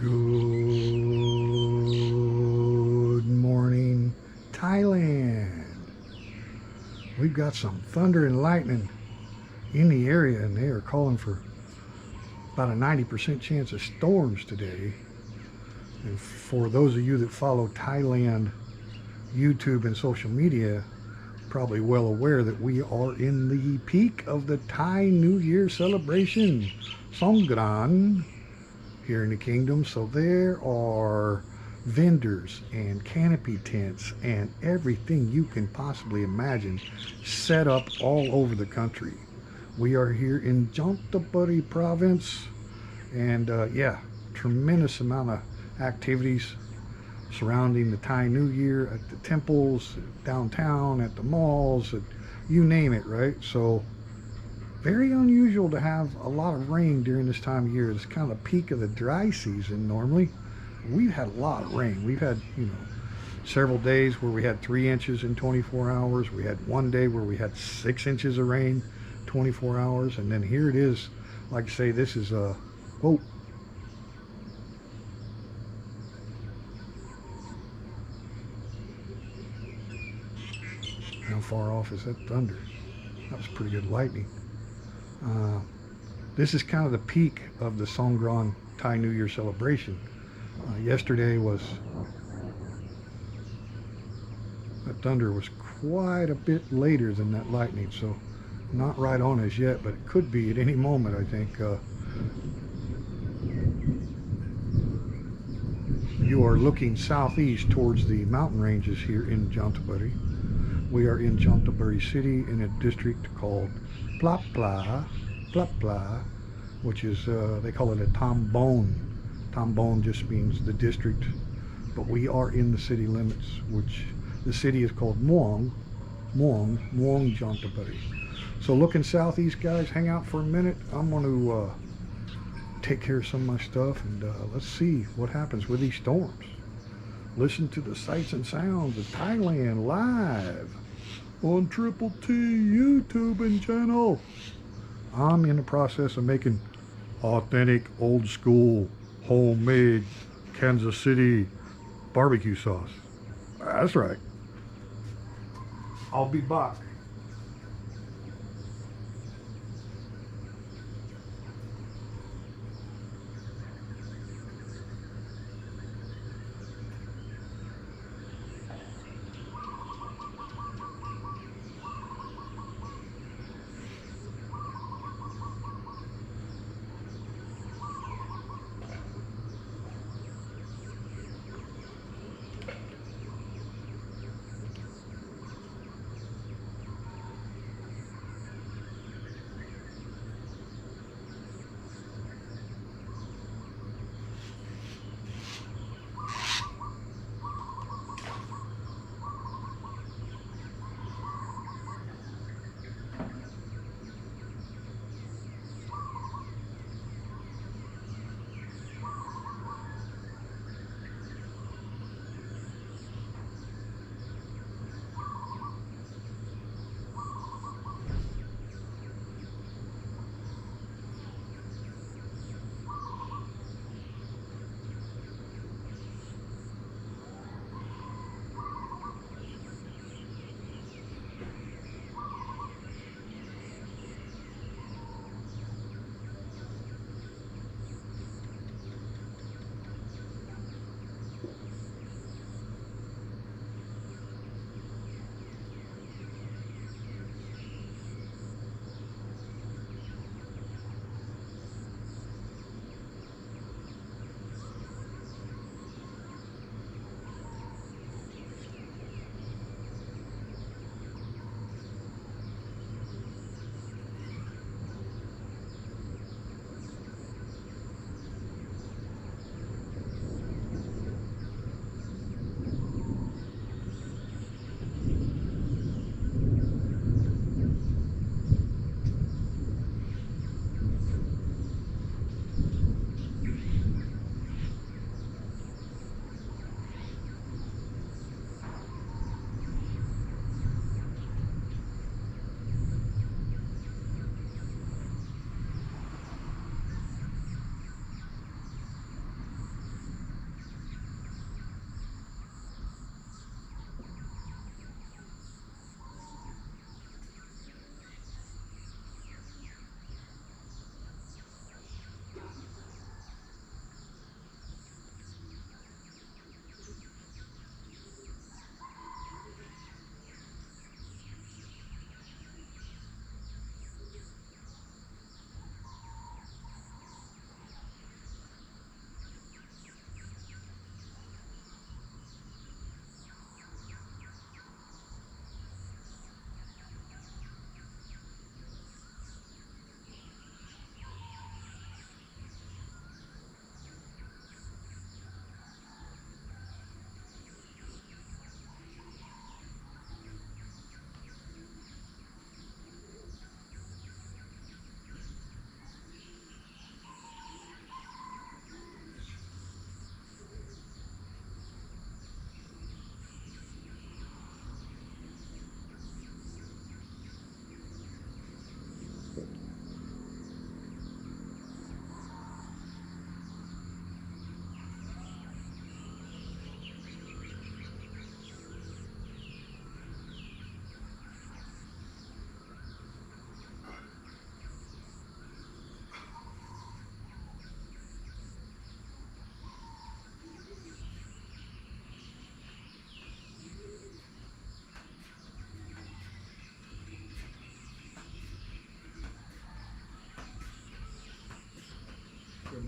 Good morning, Thailand. We've got some thunder and lightning in the area, and they are calling for about a 90% chance of storms today. And for those of you that follow Thailand YouTube and social media, probably well aware that we are in the peak of the Thai New Year celebration, Songkran, here in the kingdom. So there are vendors and canopy tents and everything you can possibly imagine set up all over the country. We are here in Chontaburi province, and yeah, tremendous amount of activities surrounding the Thai New Year at the temples, downtown, at the malls, you name it, right? So very unusual to have a lot of rain during this time of year. It's kind of the peak of the dry season normally. We've had a lot of rain. We've had, several days where we had 3 inches in 24 hours. We had one day where we had 6 inches of rain 24 hours. And then here it is. Like I say, this is whoa. How far off is that thunder? That was pretty good lightning. This is kind of the peak of the Songkran Thai New Year celebration. Yesterday that thunder was quite a bit later than that lightning, so not right on us yet, but it could be at any moment, I think. You are looking southeast towards the mountain ranges here in Chontaburi. We are in Chontaburi City in a district called Plapla, which is, they call it a Tambon. Tambon just means the district, but we are in the city limits, which the city is called Muang Chontaburi. So looking southeast, guys, hang out for a minute. I'm going to take care of some of my stuff, and let's see what happens with these storms. Listen to the sights and sounds of Thailand live on Triple T YouTube and channel. I'm in the process of making authentic, old school, homemade Kansas City barbecue sauce. That's right. I'll be back.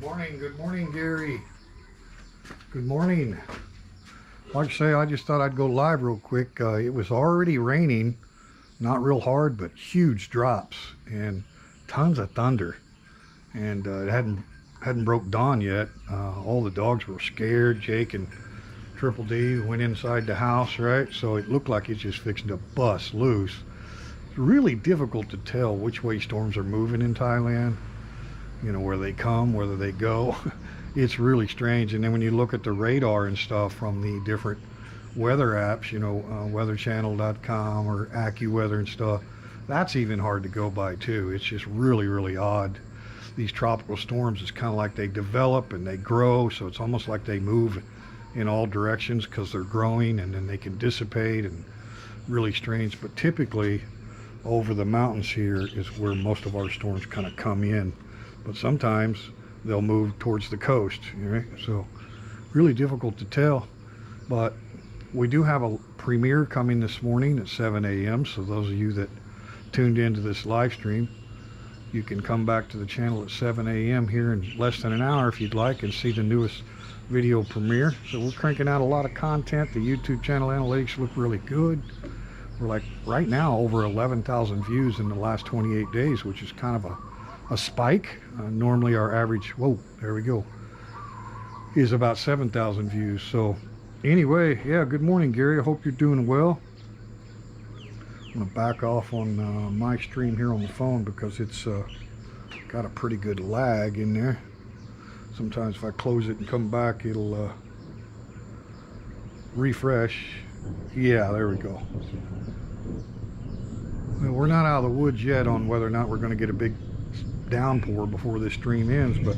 Good morning, Gary. Good morning. Like I say, I just thought I'd go live real quick. It was already raining, not real hard, but huge drops and tons of thunder. And it hadn't broke dawn yet. All the dogs were scared. Jake and Triple D went inside the house, right? So it looked like it's just fixing to bust loose. It's really difficult to tell which way storms are moving in Thailand. You know, where they come, whether they go. It's really strange. And then when you look at the radar and stuff from the different weather apps, you know, weatherchannel.com or AccuWeather and stuff, that's even hard to go by too. It's just really, really odd. These tropical storms, it's kind of like they develop and they grow, so it's almost like they move in all directions because they're growing, and then they can dissipate, and really strange. But typically over the mountains here is where most of our storms kind of come in. But sometimes they'll move towards the coast, right? So really difficult to tell. But we do have a premiere coming this morning at 7 a.m. So those of you that tuned into this live stream, you can come back to the channel at 7 a.m. here in less than an hour if you'd like, and see the newest video premiere. So we're cranking out a lot of content. The YouTube channel analytics look really good. We're like right now over 11,000 views in the last 28 days, which is kind of a spike. Normally our average, whoa, there we go, is about 7,000 views. So anyway, yeah, good morning, Gary. I hope you're doing well. I'm gonna back off on my stream here on the phone because it's got a pretty good lag in there. Sometimes if I close it and come back, it'll refresh. Yeah, there we go. Well, we're not out of the woods yet on whether or not we're going to get a big downpour before this stream ends, but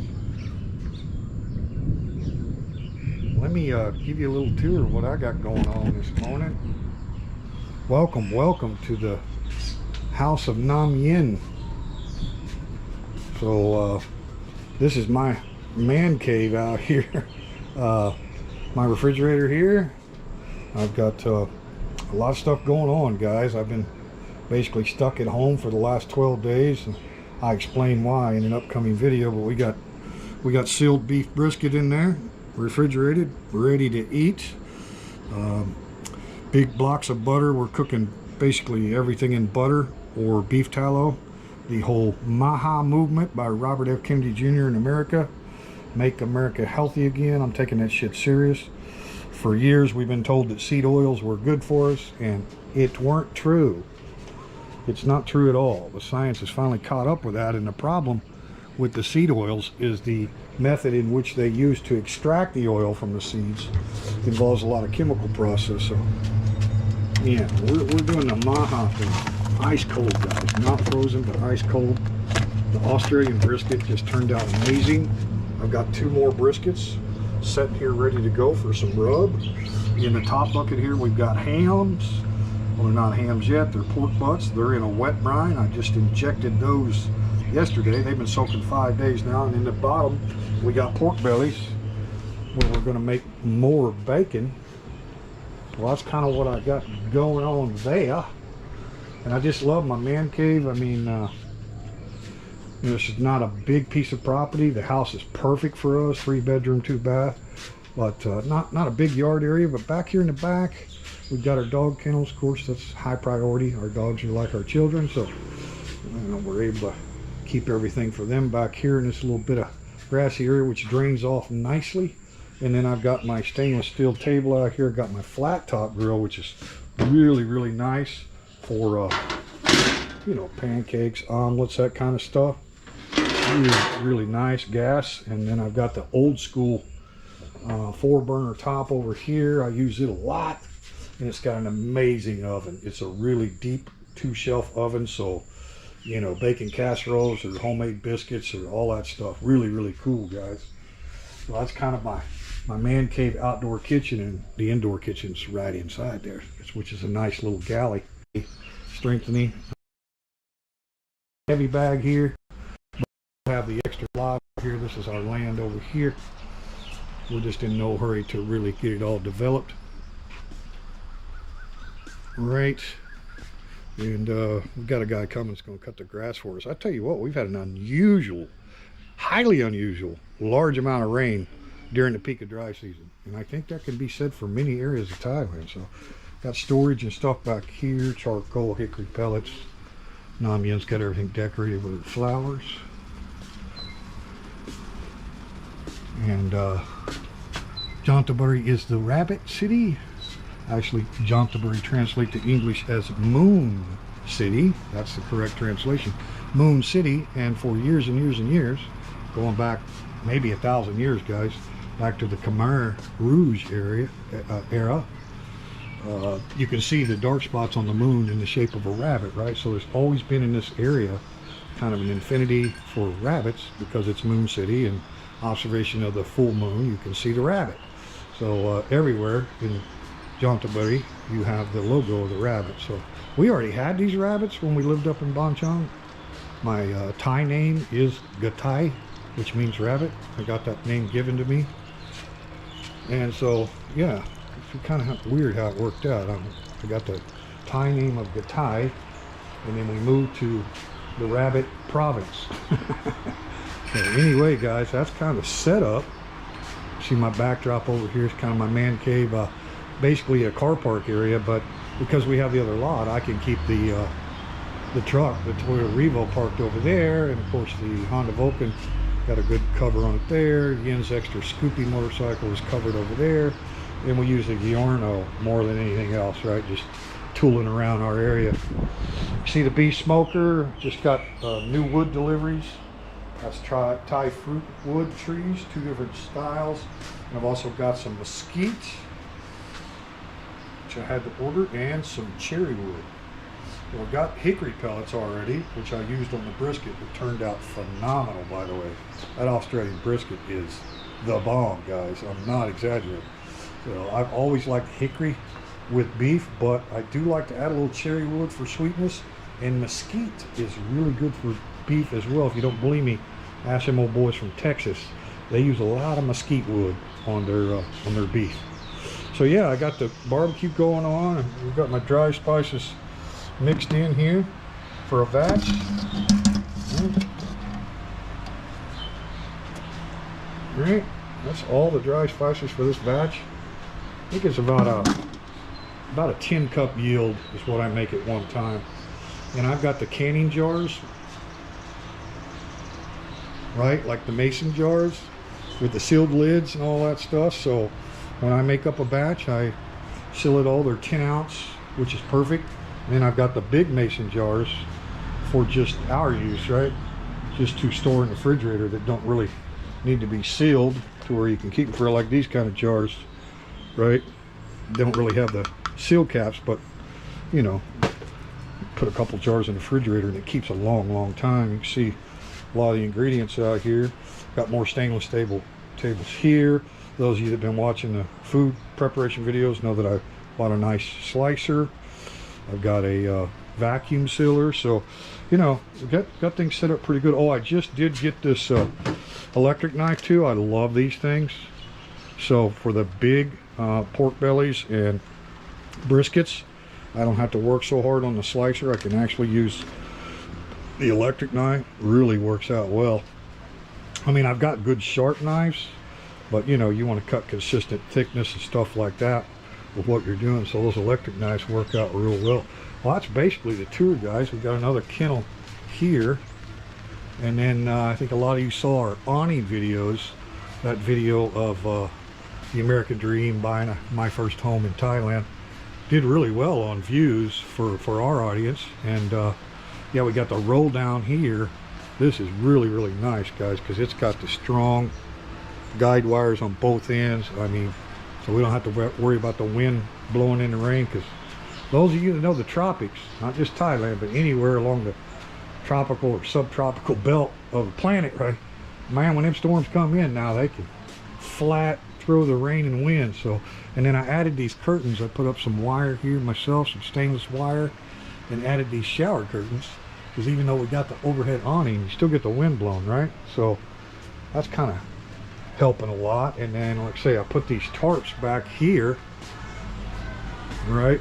let me give you a little tour of what I got going on this morning. Welcome to the house of Nam Yin. So this is my man cave out here. My refrigerator here. I've got a lot of stuff going on, guys. I've been basically stuck at home for the last 12 days. I explain why in an upcoming video, but we got sealed beef brisket in there, refrigerated, ready to eat. Big blocks of butter. We're cooking basically everything in butter or beef tallow. The whole Maha movement by Robert F. Kennedy Jr. in America. Make America healthy again. I'm taking that shit serious. For years we've been told that seed oils were good for us, and it weren't true. It's not true at all. The science has finally caught up with that, and the problem with the seed oils is the method in which they use to extract the oil from the seeds involves a lot of chemical process. So yeah, we're doing the Maha thing. Ice cold, guys. Not frozen, but ice cold. The Australian brisket just turned out amazing. I've got 2 more briskets sitting here ready to go for some rub. In the top bucket here we've got hams. Well, they're not hams yet, they're pork butts. They're in a wet brine. I just injected those yesterday. They've been soaking 5 days now. And in the bottom we got pork bellies where we're going to make more bacon. Well, that's kind of what I got going on there. And I just love my man cave. I mean, this is not a big piece of property. The house is perfect for us, 3 bedroom, 2 bath, but not a big yard area. But back here in the back, we've got our dog kennels. Of course, that's high priority. Our dogs are like our children, so we're able to keep everything for them back here in this little bit of grassy area, which drains off nicely. And then I've got my stainless steel table out here. I've got my flat top grill, which is really, really nice for you know, pancakes, omelets, that kind of stuff. Really, really nice. Gas. And then I've got the old school 4-burner top over here. I use it a lot, and it's got an amazing oven. It's a really deep 2-shelf oven, so you know, baking casseroles or homemade biscuits or all that stuff. Really, really cool, guys. So that's kind of my man cave outdoor kitchen, and the indoor kitchen's right inside there, which is a nice little galley. Strengthening. Heavy bag here. We have the extra lot here. This is our land over here. We're just in no hurry to really get it all developed. Right. And we've got a guy coming that's going to cut the grass for us. I tell you what, we've had an unusual highly unusual, large amount of rain during the peak of dry season. And I think that can be said for many areas of Thailand. So got storage and stuff back here, charcoal, hickory pellets. Nam Yen's got everything decorated with flowers. And Chantaburi is the rabbit city. Actually, Chantaburi translates to English as Moon City. That's the correct translation. Moon City. And for years and years and years, going back maybe 1,000 years, guys, back to the Khmer Rouge era, you can see the dark spots on the moon in the shape of a rabbit, right? So there's always been in this area kind of an infinity for rabbits because it's Moon City, and observation of the full moon, you can see the rabbit. So everywhere in Chantaburi, you have the logo of the rabbit. So we already had these rabbits when we lived up in Bonchong. My Thai name is Gatai, which means rabbit. I got that name given to me. And so, yeah, it's kind of weird how it worked out. I got the Thai name of Gatai, and then we moved to the rabbit province. So anyway, guys, that's kind of set up. See my backdrop over here is kind of my man cave, basically a car park area, but because we have the other lot, I can keep the truck, the Toyota Revo, parked over there, and of course the Honda Vulcan got a good cover on it there. Yen's extra Scoopy motorcycle is covered over there, and we use the Giorno more than anything else, right? Just tooling around our area. See the bee smoker, just got new wood deliveries. That's Thai fruit wood trees, 2 different styles. And I've also got some mesquite, which I had to order, and some cherry wood. Well, I've got hickory pellets already, which I used on the brisket. It turned out phenomenal, by the way. That Australian brisket is the bomb, guys. I'm not exaggerating. So I've always liked hickory with beef, but I do like to add a little cherry wood for sweetness. And mesquite is really good for beef as well. If you don't believe me, ask them old boys from Texas. They use a lot of mesquite wood on their beef. So yeah, I got the barbecue going on, and we've got my dry spices mixed in here for a batch. Right, that's all the dry spices for this batch. I think it's about a 10 cup yield is what I make at one time. And I've got the canning jars, right, like the mason jars with the sealed lids and all that stuff. So when I make up a batch, I seal it all. They're 10 ounce, which is perfect. And then I've got the big mason jars for just our use, right? Just to store in the refrigerator, that don't really need to be sealed, to where you can keep them for like these kind of jars, right? They don't really have the seal caps, but you know, put a couple jars in the refrigerator and it keeps a long time. You can see a lot of the ingredients out here. Got more stainless tables here. Those of you that have been watching the food preparation videos know that I bought a nice slicer. I've got a vacuum sealer, so you know, got things set up pretty good. Oh, I just did get this electric knife too. I love these things. So for the big pork bellies and briskets, I don't have to work so hard on the slicer. I can actually use the electric knife. Really works out well. I mean, I've got good sharp knives, but you know, you want to cut consistent thickness and stuff like that with what you're doing, so those electric knives work out real well. Well, that's basically the tour, guys. We've got another kennel here, and then I think a lot of you saw our awning videos, that video of the American Dream, buying my first home in Thailand. Did really well on views for our audience. And yeah, we got the roll down here. This is really nice, guys, because it's got the strong guide wires on both ends. I mean, so we don't have to worry about the wind blowing in the rain, because those of you that know the tropics, not just Thailand, but anywhere along the tropical or subtropical belt of the planet, right, man, when them storms come in now, they can flat throw the rain and wind. So, and then I added these curtains. I put up some wire here myself, some stainless wire, and added these shower curtains, because even though we got the overhead awning, you still get the wind blown, right? So that's kind of helping a lot. And then, like I say, I put these tarps back here, right,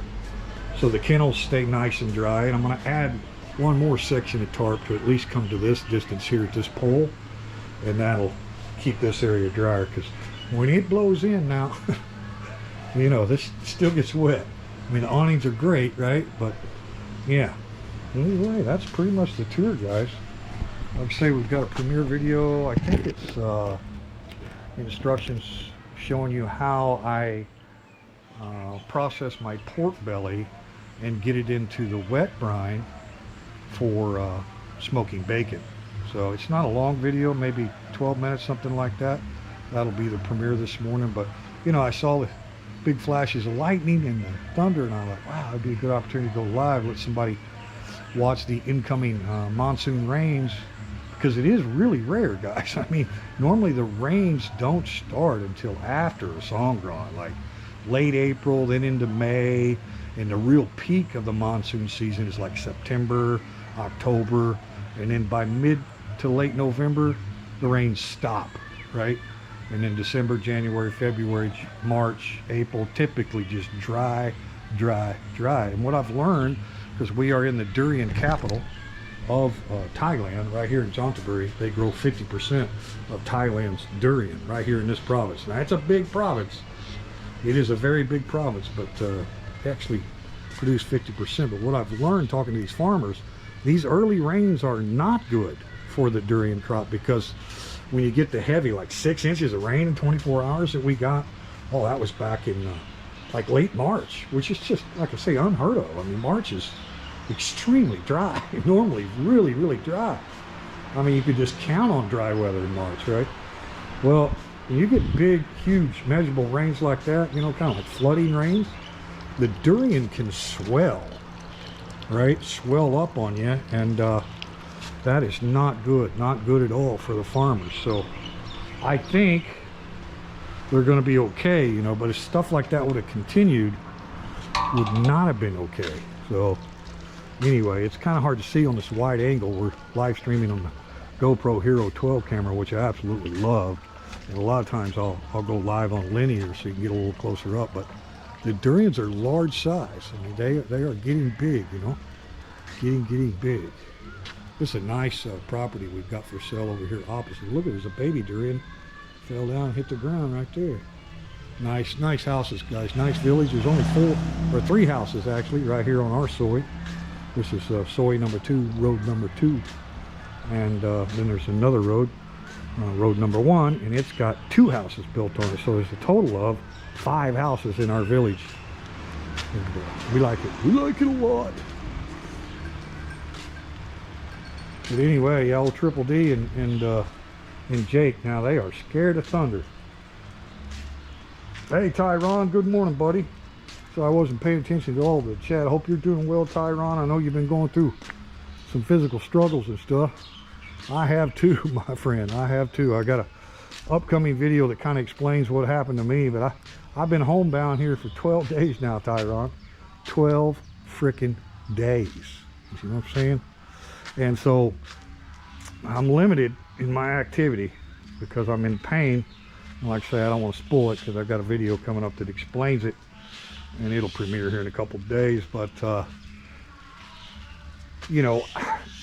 so the kennels stay nice and dry. And I'm going to add one more section of tarp to at least come to this distance here at this pole. and that'll keep this area drier, because when it blows in now, you know, this still gets wet. I mean, the awnings are great, right? But yeah, anyway, that's pretty much the tour, guys. Like I say, we've got a premiere video. I think it's instructions showing you how I process my pork belly and get it into the wet brine for smoking bacon. So it's not a long video, maybe 12 minutes, something like that. That'll be the premiere this morning. But you know, I saw the big flashes of lightning and the thunder, and I'm like, wow, it'd be a good opportunity to go live, let somebody watch the incoming monsoon rains, because it is really rare, guys. I mean, normally the rains don't start until after Songkran, like late April, then into May, and the real peak of the monsoon season is like September, October, and then by mid to late November, the rains stop, right? And then December, January, February, March, April, typically just dry, dry, dry. And what I've learned, because we are in the durian capital of Thailand, right here in Chontaburi, they grow 50% of Thailand's durian right here in this province. Now, it's a big province. It is a very big province, but they actually produce 50%. But what I've learned talking to these farmers, these early rains are not good for the durian crop, because when you get the heavy, like 6 inches of rain in 24 hours that we got, oh, that was back in like late March, which is just, like I say, unheard of. I mean, March is extremely dry, normally really, really dry. I mean, you could just count on dry weather in March, right? Well, when you get big, huge, measurable rains like that, you know, kind of like flooding rains, the durian can swell, right? Swell up on you, and that is not good at all for the farmers. So I think they're going to be okay, you know, but if stuff like that would have continued, would not have been okay. So anyway, it's kind of hard to see on this wide angle. We're live streaming on the GoPro Hero 12 camera, which I absolutely love, and a lot of times I'll go live on linear so you can get a little closer up. But the durians are large size. I mean, they are getting big, you know, getting big. This is a nice property we've got for sale over here opposite. Look, there's a baby durian, fell down and hit the ground right there. Nice houses, guys. Nice village. There's only 3 houses actually right here on our soy. This is soy number 2, road number 2, and then there's another road, road number 1, and it's got 2 houses built on it. So there's a total of 5 houses in our village. And, we like it. We like it a lot. But anyway, yeah, old Triple D and Jake, now they are scared of thunder. Hey, Tyron, good morning, buddy. So I wasn't paying attention to all the chat. I hope you're doing well, Tyron. I know you've been going through some physical struggles and stuff. I have too, my friend. I have too. I got a upcoming video that kind of explains what happened to me, but I've been homebound here for 12 days now, Tyron. 12 freaking days. You see what I'm saying? And so I'm limited in my activity because I'm in pain. And like I say, I don't want to spoil it because I've got a video coming up that explains it, and it'll premiere here in a couple of days. But you know,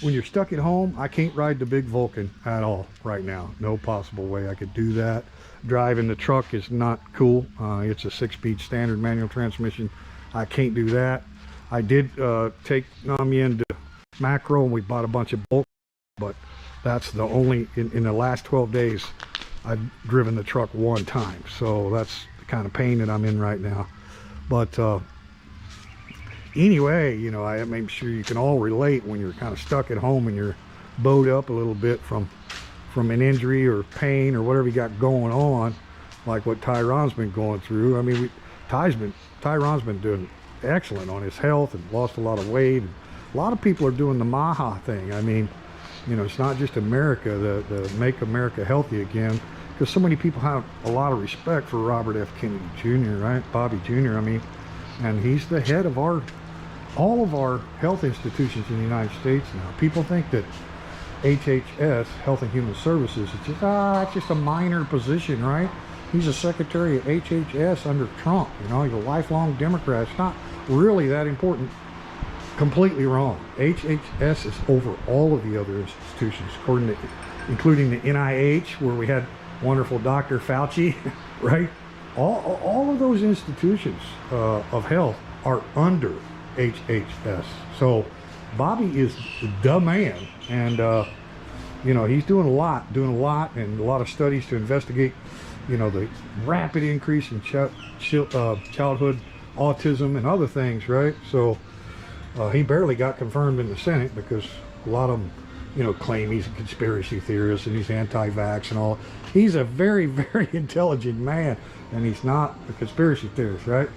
when you're stuck at home, I can't ride the big Vulcan at all right now. No possible way I could do that. Driving the truck is not cool. It's a 6-speed standard manual transmission. I can't do that. I did take Nami into macro, and we bought a bunch of bulk, but that's the only in the last 12 days I've driven the truck 1 time. So that's the kind of pain that I'm in right now. But anyway, you know, I'm sure you can all relate when you're kind of stuck at home and you're bowed up a little bit from an injury or pain or whatever you got going on, like what Tyron's been going through. I mean, Tyron's been doing excellent on his health and lost a lot of weight. And a lot of people are doing the Maha thing. I mean, you know, it's not just America, the Make America Healthy Again, because so many people have a lot of respect for Robert F. Kennedy Jr., right? Bobby Jr., I mean, and he's the head of all of our health institutions in the United States now. People think that HHS, Health and Human Services, it's just a minor position, right? He's a secretary of HHS under Trump, you know, he's a lifelong Democrat. It's not really that important. Completely wrong. HHS is over all of the other institutions, according to including the NIH, where we had wonderful Dr. Fauci, right? All of those institutions of health are under HHS. So Bobby is the man, and you know, he's doing a lot, and a lot of studies to investigate, you know, the rapid increase in childhood autism and other things, right? So he barely got confirmed in the Senate because a lot of them, you know, claim he's a conspiracy theorist and he's anti-vax and all. He's a very, very intelligent man, and he's not a conspiracy theorist, right?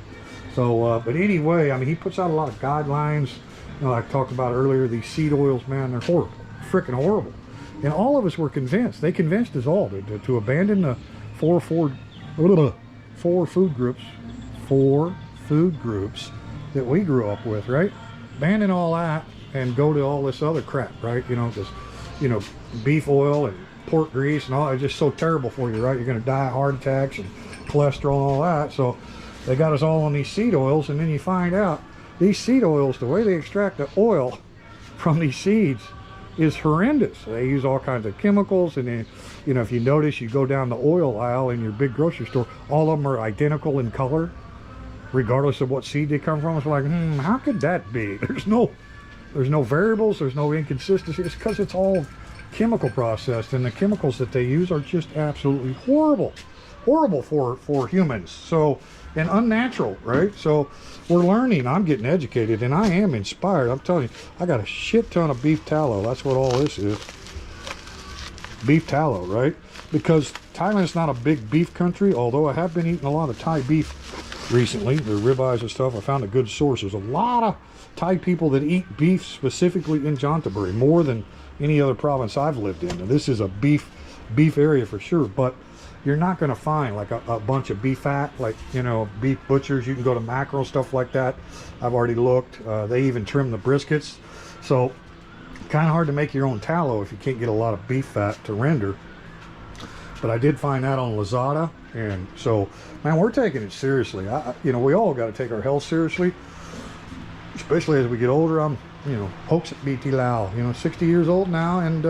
So, but anyway, I mean, he puts out a lot of guidelines. You know, like I talked about earlier, these seed oils, man, they're horrible, freaking horrible. And all of us were convinced. They convinced us all to abandon the four food groups that we grew up with, right? Abandon all that and go to all this other crap, right? You know, this, you know, beef oil and pork grease and all. It's just so terrible for you, right? You're going to die of heart attacks and cholesterol and all that. So they got us all on these seed oils, and then you find out these seed oils, the way they extract the oil from these seeds is horrendous. They use all kinds of chemicals, and then, you know, if you notice, you go down the oil aisle in your big grocery store, all of them are identical in color, regardless of what seed they come from. It's like, how could that be? There's no variables, there's no inconsistency. It's because it's all chemical processed, and the chemicals that they use are just absolutely horrible for humans. So, and unnatural, right? So we're learning. I'm getting educated, and I am inspired. I'm telling you, I got a shit ton of beef tallow. That's what all this is. Beef tallow, right? Because Thailand's not a big beef country, although I have been eating a lot of Thai beef recently, the ribeyes and stuff. I found a good source. There's a lot of Thai people that eat beef specifically in Chantaburi, more than any other province I've lived in. And this is a beef area for sure, but you're not going to find like a bunch of beef fat, like, you know, beef butchers. You can go to mackerel, stuff like that. I've already looked. They even trim the briskets. So kind of hard to make your own tallow if you can't get a lot of beef fat to render. But I did find that on Lazada, and so, man, we're taking it seriously. You know, we all got to take our health seriously, especially as we get older. I'm, you know, hopes at BT Lao, you know, 60 years old now, and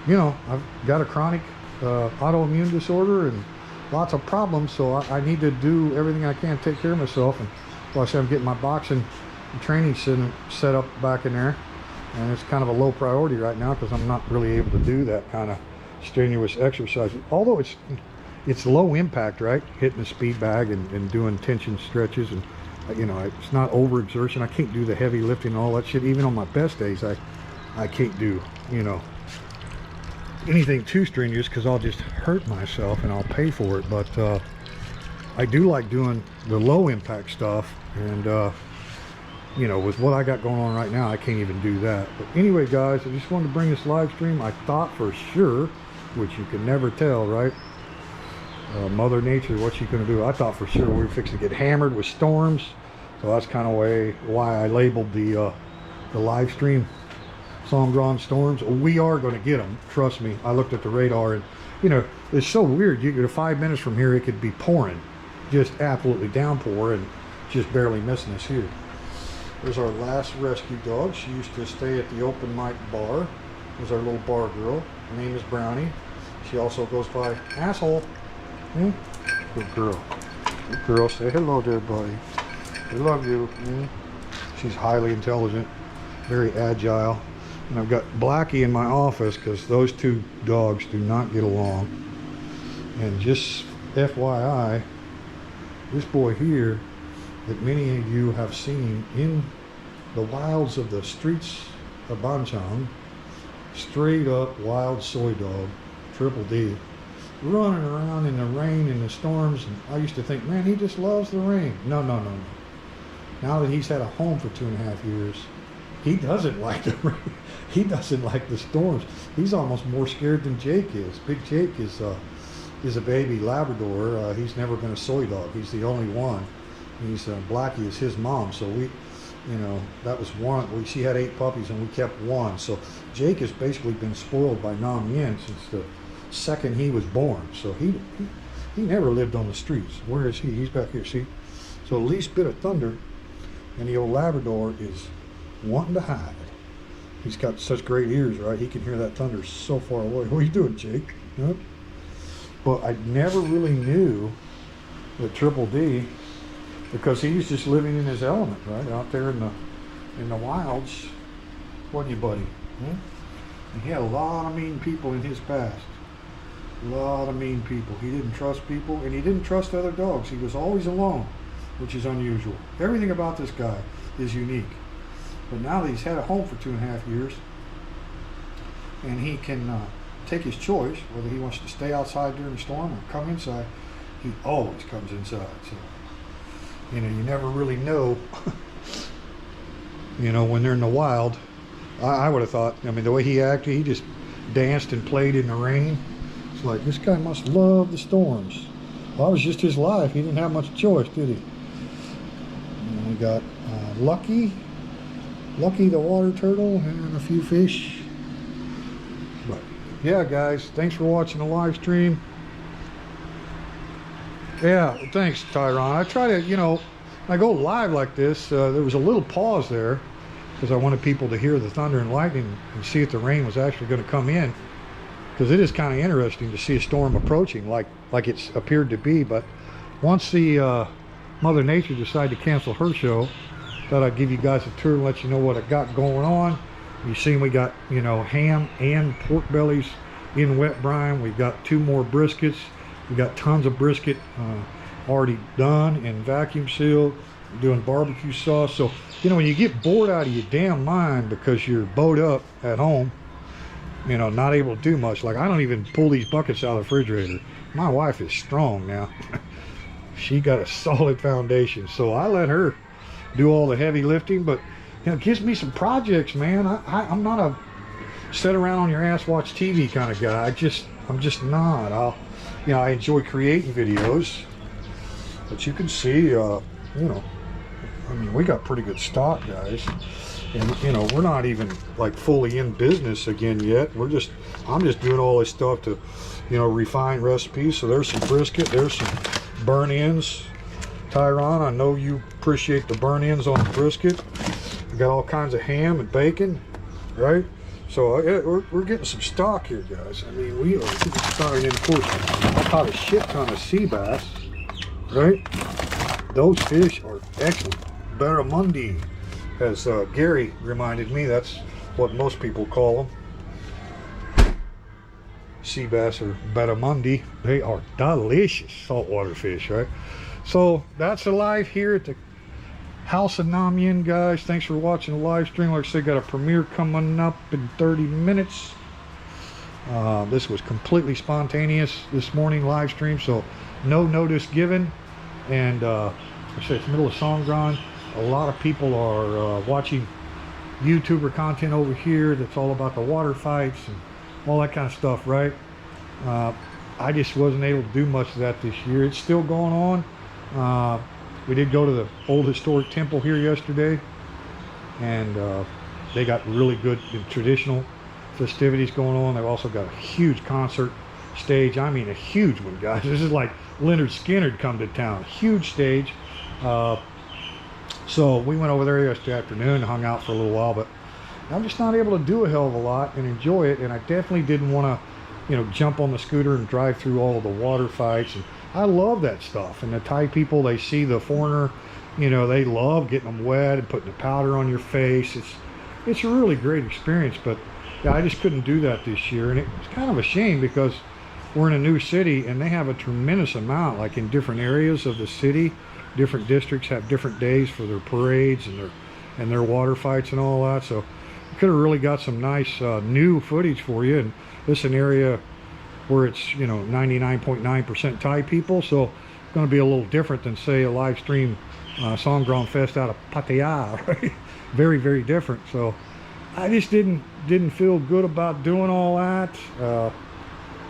you know, I've got a chronic autoimmune disorder and lots of problems, so I need to do everything I can to take care of myself. And like I said, I'm getting my boxing training set up back in there, and it's kind of a low priority right now because I'm not really able to do that kind of strenuous exercise, although it's low impact, right? Hitting the speed bag and doing tension stretches, and you know, it's not overexertion. I can't do the heavy lifting and all that shit. Even on my best days, I can't do, you know, anything too strenuous because I'll just hurt myself and I'll pay for it. But I do like doing the low impact stuff, and you know, with what I got going on right now, I can't even do that. But anyway, guys, I just wanted to bring this live stream. I thought for sure, which you can never tell, right? Mother Nature, what's she gonna do? I thought for sure we were fixing to get hammered with storms, so that's kind of why I labeled the live stream Songkran storms. We are going to get them, trust me. I looked at the radar, and you know, it's so weird. You get 5 minutes from here, it could be pouring, just absolutely downpour, and just barely missing us here. There's our last rescue dog. She used to stay at the open mic bar. There's our little bar girl. Her name is Brownie. She also goes by Asshole. Good girl. Good girl. Say hello there, buddy. We love you. She's highly intelligent, very agile. And I've got Blackie in my office because those two dogs do not get along. And just FYI, this boy here that many of you have seen in the wilds of the streets of Banchang, straight up wild soy dog, triple D, running around in the rain and the storms. And I used to think, man, he just loves the rain. No. Now that he's had a home for 2.5 years, he doesn't like the rain. He doesn't like the storms. He's almost more scared than Jake is. Big Jake is a baby Labrador. He's never been a soy dog. He's the only one. He's Blackie is his mom. So we, you know, that was one. She had 8 puppies and we kept one. So Jake has basically been spoiled by Nam Yin since the second he was born. So he never lived on the streets. Where is he? He's back here. See? So the least bit of thunder, and the old Labrador is wanting to hide. He's got such great ears, right? He can hear that thunder so far away. What are you doing, Jake? Huh? But I never really knew that Triple D, because he was just living in his element, right? Out there in the wilds. Wasn't you, buddy? Huh? And he had a lot of mean people in his past. A lot of mean people. He didn't trust people, and he didn't trust other dogs. He was always alone, which is unusual. Everything about this guy is unique. But now that he's had a home for 2.5 years, and he can take his choice, whether he wants to stay outside during the storm or come inside, he always comes inside. So, you know, you never really know, you know, when they're in the wild. I would have thought, I mean, the way he acted, he just danced and played in the rain. It's like, this guy must love the storms. Well, that was just his life. He didn't have much choice, did he? And we got Lucky the water turtle, and a few fish. But yeah, guys, thanks for watching the live stream. Yeah, thanks, Tyron. I try to, you know, I go live like this. There was a little pause there because I wanted people to hear the thunder and lightning and see if the rain was actually going to come in, because it is kind of interesting to see a storm approaching like it's appeared to be. But once the Mother Nature decided to cancel her show, thought I'd give you guys a tour and let you know what I got going on. You see, we got, you know, ham and pork bellies in wet brine. We've got 2 more briskets. We got tons of brisket already done and vacuum sealed. We're doing barbecue sauce. So, you know, when you get bored out of your damn mind because you're bowed up at home, you know, not able to do much. Like, I don't even pull these buckets out of the refrigerator. My wife is strong now. She got a solid foundation, so I let her do all the heavy lifting. But, you know, it gives me some projects, man. I'm not a sit around on your ass watch TV kind of guy. I'm just not. You know, I enjoy creating videos, but you can see, you know, I mean, we got pretty good stock, guys. And, you know, we're not even like fully in business again yet. I'm just doing all this stuff to, you know, refine recipes. So there's some brisket, there's some burn-ins. Tyron, I know you appreciate the burn-ins on the brisket. We got all kinds of ham and bacon, right? So we're getting some stock here, guys. I mean, we are getting stock. And of course, I caught a shit ton of sea bass, right? Those fish are excellent. Barramundi, as Gary reminded me, that's what most people call them. Sea bass or barramundi. They are delicious saltwater fish, right? So that's the live here at the House of Nam Yin, guys. Thanks for watching the live stream. Like I said, got a premiere coming up in 30 minutes. This was completely spontaneous this morning live stream, so no notice given. And like I said, it's the middle of Songkran. A lot of people are watching YouTuber content over here that's all about the water fights and all that kind of stuff, right? I just wasn't able to do much of that this year. It's still going on. We did go to the old historic temple here yesterday, and they got really good traditional festivities going on. They've also got a huge concert stage. I mean, a huge one, guys. This is like Leonard Skinner'd come to town. Huge stage. So we went over there yesterday afternoon and hung out for a little while, but I'm just not able to do a hell of a lot and enjoy it. And I definitely didn't want to, you know, jump on the scooter and drive through all of the water fights. And I love that stuff. And the Thai people, they see the foreigner, you know, they love getting them wet and putting the powder on your face. It's a really great experience. But yeah, I just couldn't do that this year. And it's kind of a shame because we're in a new city and they have a tremendous amount, like in different areas of the city. Different districts have different days for their parades and their water fights and all that. So we could have really got some nice new footage for you. And this is an area where it's, you know, 99.9% Thai people, so it's going to be a little different than, say, a live stream Songkran Fest out of Pattaya, right? Very, very different. So I just didn't feel good about doing all that.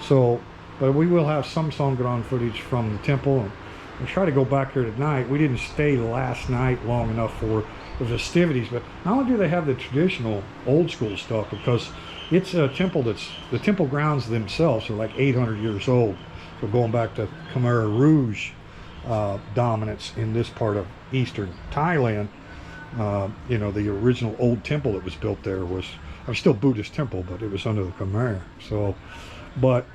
But we will have some Songkran footage from the temple. And we'll try to go back there tonight. We didn't stay last night long enough for the festivities, but not only do they have the traditional old school stuff, because it's a temple the temple grounds themselves are like 800 years old. So going back to Khmer Rouge dominance in this part of eastern Thailand, you know, the original old temple that was built there was it was still Buddhist temple, but it was under the Khmer. So, but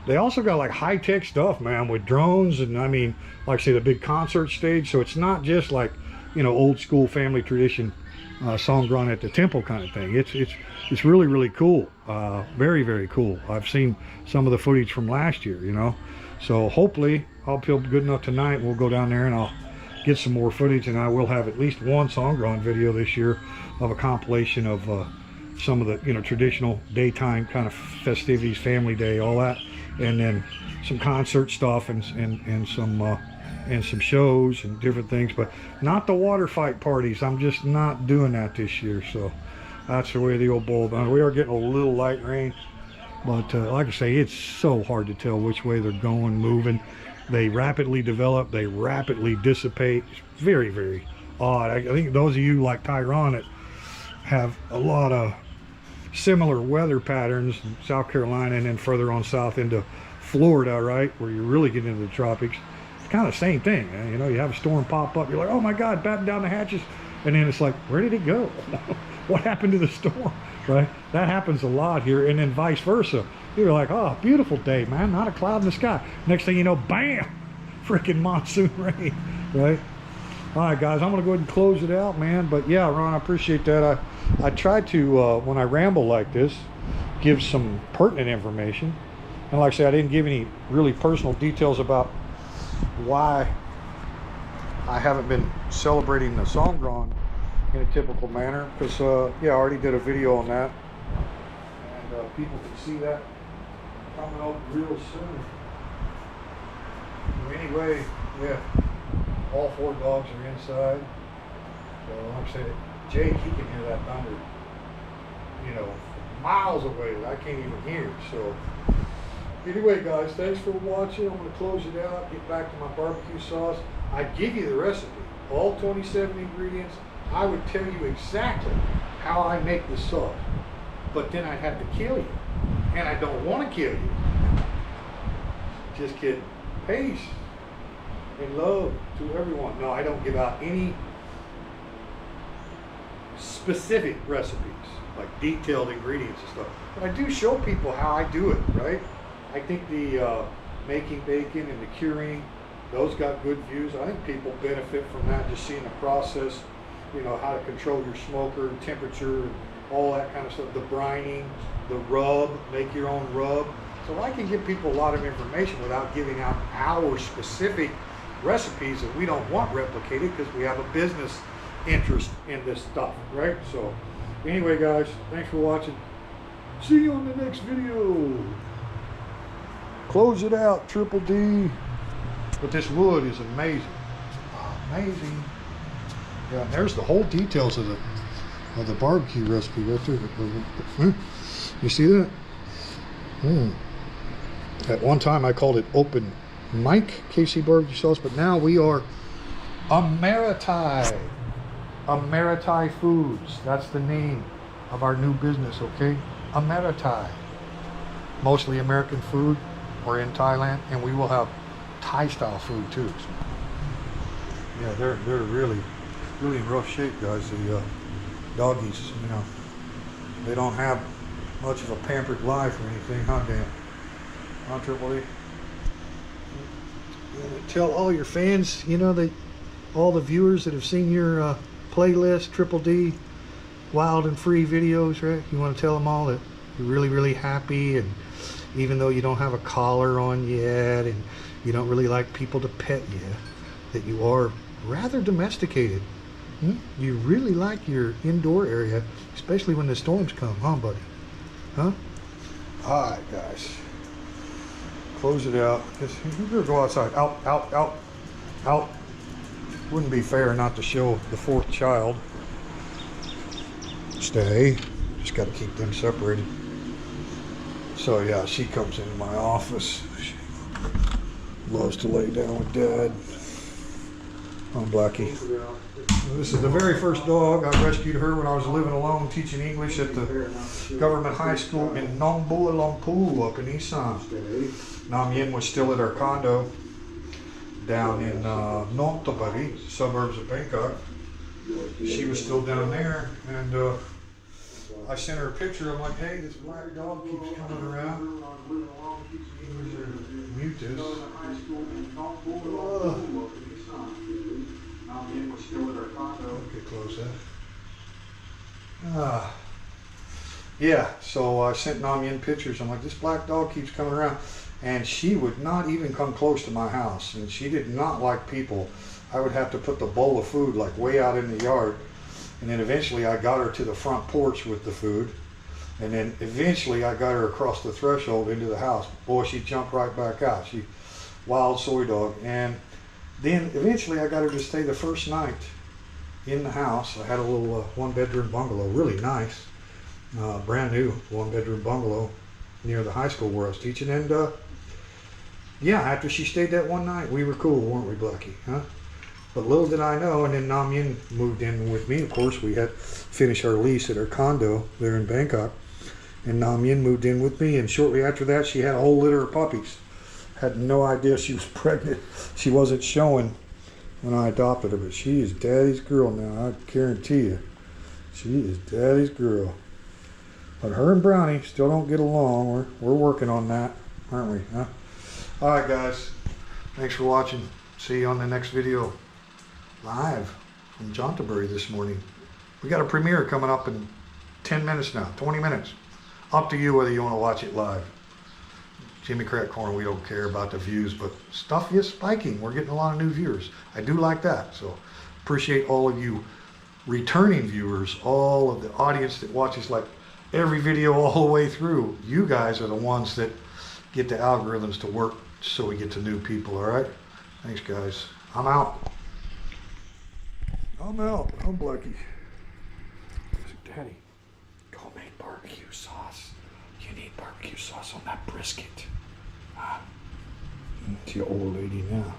they also got like high-tech stuff, man, with drones, and I mean, like I say, the big concert stage. So it's not just like, you know, old school family tradition Songkran at the temple kind of thing. It's really, really cool. Very, very cool. I've seen some of the footage from last year, you know. So hopefully I'll feel good enough tonight. We'll go down there and I'll get some more footage, and I will have at least one Songkran video this year of a compilation of some of the, you know, traditional daytime kind of festivities, family day, all that, and then some concert stuff and some shows and different things, but not the water fight parties. I'm just not doing that this year. So that's the way the old bull done. We are getting a little light rain, but like I say, it's so hard to tell which way they're going, moving. They rapidly develop, they rapidly dissipate. It's very, very odd. I think those of you like Tyron that have a lot of similar weather patterns in South Carolina and then further on south into Florida, right, where you really get into the tropics, it's kind of the same thing, man. You know, you have a storm pop up, you're like, oh my God, batten down the hatches, and then it's like, where did it go? What happened to the storm, right? That happens a lot here, and then vice versa. You're like, oh, beautiful day, man, not a cloud in the sky. Next thing you know, bam, freaking monsoon rain, right? All right, guys, I'm gonna go ahead and close it out, man. But yeah, Ron, I appreciate that. I try to, when I ramble like this, give some pertinent information. And like I said, I didn't give any really personal details about why I haven't been celebrating the Songkran in a typical manner, because yeah, I already did a video on that, and people can see that coming up real soon. Anyway, yeah, all 4 dogs are inside. So like I said, Jake, he can hear that thunder, you know, miles away that I can't even hear. So anyway, guys, thanks for watching. I'm going to close it out, get back to my barbecue sauce. I give you the recipe, all 27 ingredients. I would tell you exactly how I make the sauce, but then I'd have to kill you, and I don't want to kill you. Just kidding. Peace and love to everyone. No, I don't give out any specific recipes, like detailed ingredients and stuff, but I do show people how I do it, right? I think the making bacon and the curing, those got good views. I think people benefit from that, just seeing the process, you know, how to control your smoker, temperature, all that kind of stuff, the brining, the rub, make your own rub. So I can give people a lot of information without giving out our specific recipes that we don't want replicated, because we have a business interest in this stuff, right? So anyway, guys, thanks for watching. See you on the next video. Close it out, Triple D. But this wood is amazing. Amazing. Yeah, and there's the whole details of the barbecue recipe right there. You see that? At one time I called it Open Mike KC barbecue sauce, but now we are Amidst. Amidst Foods. That's the name of our new business, okay? Amidst. Mostly American food. We're in Thailand, and we will have Thai style food too. So, yeah, they're really in rough shape, guys. The doggies, you know, they don't have much of a pampered life or anything, huh, Dan? Huh, Triple D? Tell all your fans, you know, all the viewers that have seen your playlist, Triple D, Wild and Free videos, right? You want to tell them all that you're really, really happy, and even though you don't have a collar on yet, and you don't really like people to pet you, that you are rather domesticated. You really like your indoor area, especially when the storms come, huh, buddy? Huh? All right, guys. Close it out. You better go outside. Out. Wouldn't be fair not to show the 4th child. Stay. Just got to keep them separated. So yeah, she comes into my office. She loves to lay down with Dad. I'm Blackie. This is the very first dog. I rescued her when I was living alone teaching English at the government high school in Nong Bua Longpu up in Isan. Nam Yin was still at our condo down in Nong Tabari, suburbs of Bangkok. She was still down there, and I sent her a picture. I'm like, hey, this black dog keeps coming around. Here's her mucus. Look at close that. Yeah, so I sent Namyen pictures. I'm like, this black dog keeps coming around. And she would not even come close to my house. And she did not like people. I would have to put the bowl of food like way out in the yard. And then eventually I got her to the front porch with the food. And then eventually I got her across the threshold into the house. Boy, she jumped right back out. She wild soy dog. And then eventually I got her to stay the first night in the house. I had a little one-bedroom bungalow, really nice. Brand new one-bedroom bungalow near the high school where I was teaching. And yeah, after she stayed that one night, we were cool, weren't we, Blackie? Huh? But little did I know, and then Namyen moved in with me. Of course, we had finished our lease at her condo there in Bangkok. And Namyen moved in with me, and shortly after that, she had a whole litter of puppies. Had no idea she was pregnant. She wasn't showing when I adopted her, but she is daddy's girl now, I guarantee you. She is daddy's girl. But her and Brownie still don't get along. We're working on that, aren't we? Huh? All right, guys. Thanks for watching. See you on the next video. Live from Jontabury this morning. We got a premiere coming up in 10 minutes now, 20 minutes. Up to you whether you want to watch it live. Jimmy Crack Corn, we don't care about the views, but stuff is spiking. We're getting a lot of new viewers. I do like that. So appreciate all of you returning viewers, all of the audience that watches like every video all the way through. You guys are the ones that get the algorithms to work so we get to new people, all right? Thanks, guys. I'm out. I'm Blackie. Daddy, go make barbecue sauce. You need barbecue sauce on that brisket. It's your old lady now.